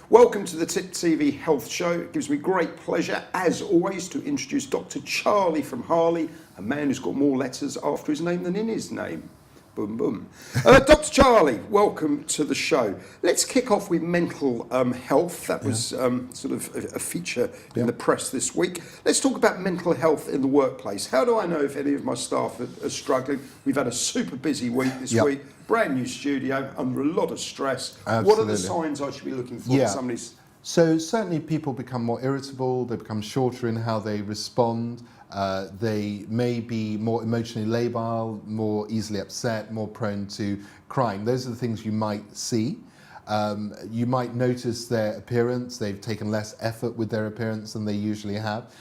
Welcome to the Tip TV Health Show. It gives me great pleasure, as always, to introduce Dr Charlie from Harley, a man who's got more letters after his name than in his name. Boom, boom. Dr Charlie, welcome to the show. Let's kick off with mental health. That was sort of a feature in the press this week. Let's talk about mental health in the workplace. How do I know if any of my staff are struggling? We've had a super busy week this week. Brand new studio, under a lot of stress. Absolutely. What are the signs I should be looking for? Somebody's... So certainly people become more irritable, they become shorter in how they respond, they may be more emotionally labile, more easily upset, more prone to crying. Those are the things you might see. You might notice their appearance, they've taken less effort with their appearance than they usually have.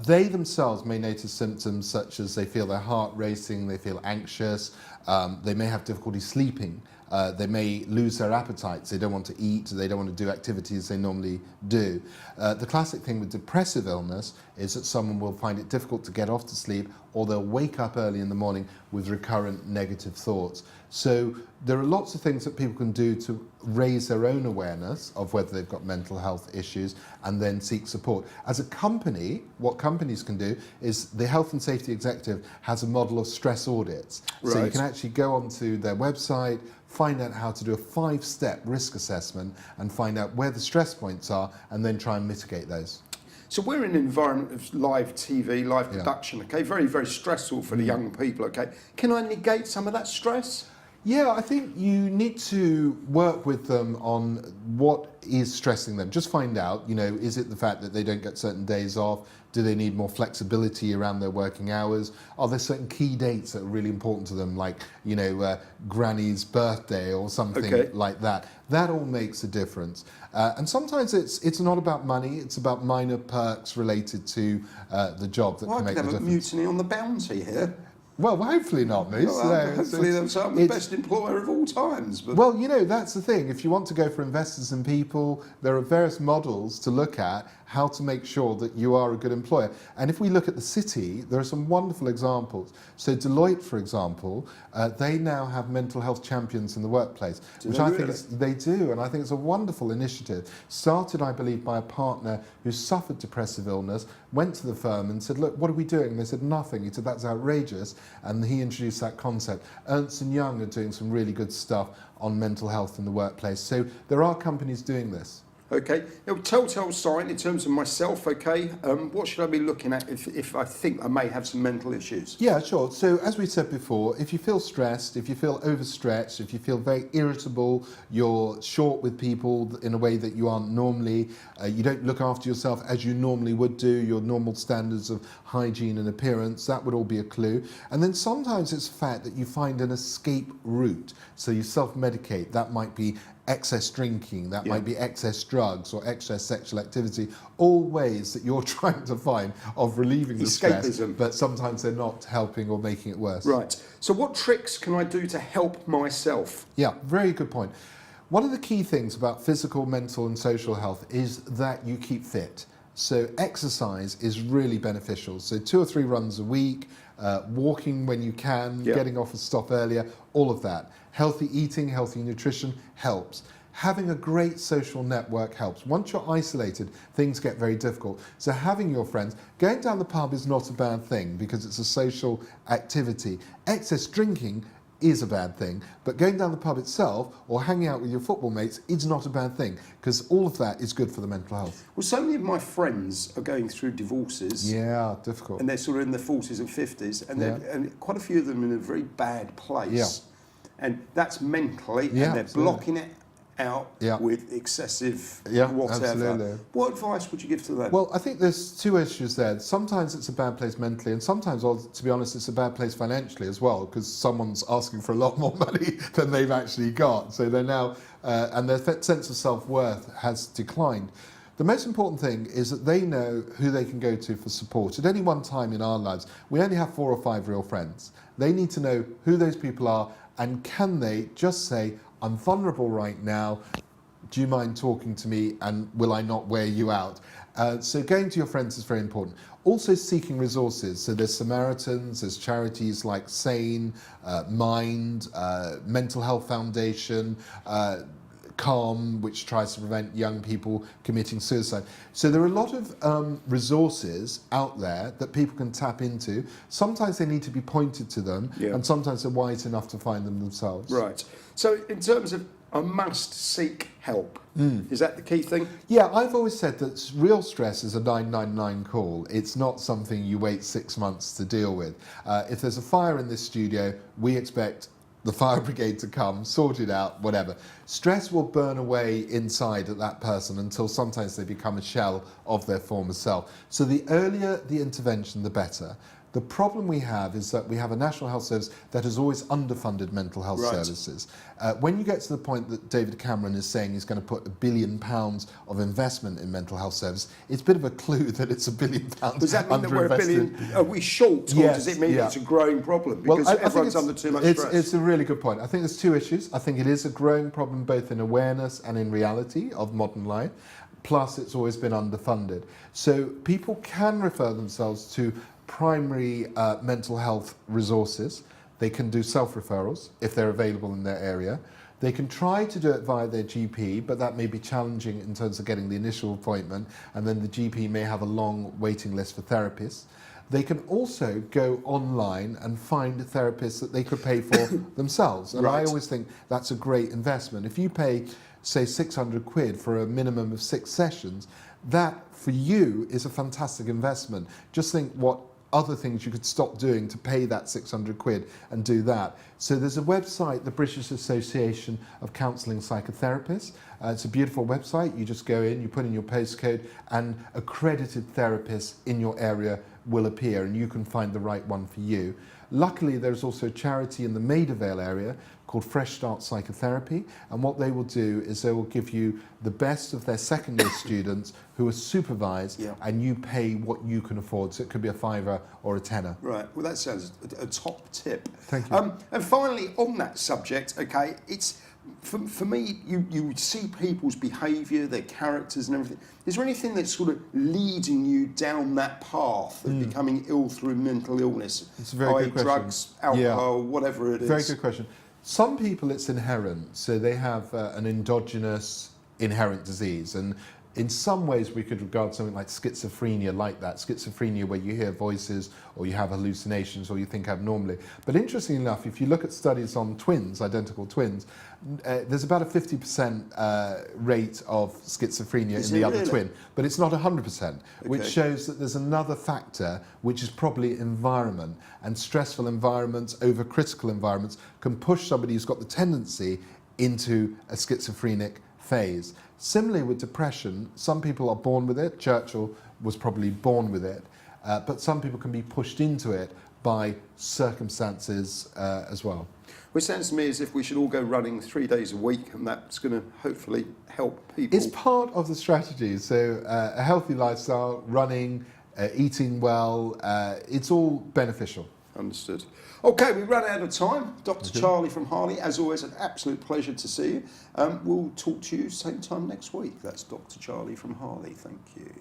They themselves may notice symptoms such as they feel their heart racing, they feel anxious, they may have difficulty sleeping, they may lose their appetites, they don't want to eat, they don't want to do activities they normally do. The classic thing with depressive illness is that someone will find it difficult to get off to sleep, or they'll wake up early in the morning with recurrent negative thoughts. So there are lots of things that people can do to raise their own awareness of whether they've got mental health issues and then seek support. As a company, what companies can do is the Health and Safety Executive has a model of stress audits. Right. So you can actually go onto their website, find out how to do a 5-step risk assessment and find out where the stress points are and then try and mitigate those. So we're in an environment of live TV, live production, okay? Very, very stressful for the young people, okay? Can I negate some of that stress? Yeah, I think you need to work with them on what is stressing them. Just find out, you know, is it the fact that they don't get certain days off? Do they need more flexibility around their working hours? Are there certain key dates that are really important to them, like, you know, Granny's birthday or something like that? That all makes a difference. And sometimes it's not about money, it's about minor perks related to the job that can make the difference. I could have a mutiny on the bounty here. Well, hopefully not, Moose. Hopefully I'm the best employer of all times. But... Well, you know, that's the thing. If you want to go for investors and people, there are various models to look at how to make sure that you are a good employer. And if we look at the city, there are some wonderful examples. So Deloitte, for example, they now have mental health champions in the workplace, which I think they do, and I think it's a wonderful initiative. Started, I believe, by a partner who suffered depressive illness, went to the firm and said, look, what are we doing? And they said, nothing. He said, that's outrageous. And he introduced that concept. Ernst & Young are doing some really good stuff on mental health in the workplace. So there are companies doing this. Okay, now, telltale sign in terms of myself, okay, what should I be looking at if I think I may have some mental issues? Yeah, sure. So as we said before, if you feel stressed, if you feel overstretched, if you feel very irritable, you're short with people in a way that you aren't normally, you don't look after yourself as you normally would do, your normal standards of hygiene and appearance, that would all be a clue. And then sometimes it's the fact that you find an escape route. So you self-medicate. That might be excess drinking, that might be excess drugs or excess sexual activity, all ways that you're trying to find of relieving the stress, but sometimes they're not helping or making it worse. Right. So what tricks can I do to help myself? Yeah, very good point. One of the key things about physical, mental and social health is that you keep fit. So exercise is really beneficial. So 2 or 3 runs a week, walking when you can, getting off a stop earlier, all of that. Healthy eating, healthy nutrition helps. Having a great social network helps. Once you're isolated, things get very difficult. So having your friends, going down the pub is not a bad thing because it's a social activity. Excess drinking is a bad thing, but going down the pub itself or hanging out with your football mates is not a bad thing because all of that is good for the mental health. Well, so many of my friends are going through divorces. Yeah, difficult. And they're sort of in their 40s and 50s, and, and quite a few of them in a very bad place. Yeah. And that's mentally, and they're blocking it out with excessive whatever. Absolutely. What advice would you give to them? Well, I think there's 2 issues there. Sometimes it's a bad place mentally, and sometimes, well, to be honest, it's a bad place financially as well, because someone's asking for a lot more money than they've actually got. So they're now, and their sense of self-worth has declined. The most important thing is that they know who they can go to for support. At any one time in our lives, we only have 4 or 5 real friends. They need to know who those people are, and can they just say, I'm vulnerable right now, do you mind talking to me and will I not wear you out? So going to your friends is very important. Also seeking resources. So there's Samaritans, there's charities like Sane, Mind, Mental Health Foundation, Calm, which tries to prevent young people committing suicide. So there are a lot of resources out there that people can tap into. Sometimes they need to be pointed to them, and sometimes they're wise enough to find them themselves. Right. So in terms of I must seek help, is that the key thing? Yeah, I've always said that real stress is a 999 call. It's not something you wait 6 months to deal with. If there's a fire in this studio, we expect the fire brigade to come, sort it out, whatever. Stress will burn away inside at that person until sometimes they become a shell of their former self. So the earlier the intervention, the better. The problem we have is that we have a National Health Service that has always underfunded mental health services. When you get to the point that David Cameron is saying he's going to put £1 billion of investment in mental health service, it's a bit of a clue that it's £1 billion Does that mean that we're $1 billion? Are we short, or does it mean it's a growing problem? Because everyone's under too much stress. It's a really good point. I think there's two issues. I think it is a growing problem both in awareness and in reality of modern life. Plus, it's always been underfunded. So people can refer themselves to primary mental health resources. They can do self-referrals if they're available in their area. They can try to do it via their GP, but that may be challenging in terms of getting the initial appointment, and then the GP may have a long waiting list for therapists. They can also go online and find therapists that they could pay for themselves. And I always think that's a great investment. If you pay, say, 600 quid for a minimum of 6 sessions, that for you is a fantastic investment. Just think what other things you could stop doing to pay that 600 quid and do that. So there's a website, the British Association of Counselling Psychotherapists. It's a beautiful website. You just go in, you put in your postcode, and accredited therapists in your area will appear, and you can find the right one for you. Luckily, there's also a charity in the Maida Vale area called Fresh Start Psychotherapy, and what they will do is they will give you the best of their second year students who are supervised, and you pay what you can afford. So it could be a £5 or a £10. Right. Well, that sounds a top tip. Thank you. And finally, on that subject, okay, it's for me, you see people's behaviour, their characters and everything. Is there anything that's sort of leading you down that path of becoming ill through mental illness? It's a very good question. Drugs, alcohol, whatever it is. Very good question. Some people it's inherent, so they have an endogenous inherent disease, and in some ways we could regard something like schizophrenia like that. Schizophrenia where you hear voices or you have hallucinations or you think abnormally. But interestingly enough, if you look at studies on twins, identical twins, there's about a 50% rate of schizophrenia in the other twin, but it's not 100%, which shows that there's another factor, which is probably environment. And stressful environments, overcritical environments, can push somebody who's got the tendency into a schizophrenic phase. Similarly with depression, some people are born with it. Churchill was probably born with it, but some people can be pushed into it by circumstances as well. Which sounds to me as if we should all go running 3 days a week, and that's going to hopefully help people. It's part of the strategy. So a healthy lifestyle, running, eating well, it's all beneficial. Understood. Okay, we run out of time. Dr. Charlie from Harley, as always, an absolute pleasure to see you. We'll talk to you same time next week. That's Dr. Charlie from Harley. Thank you.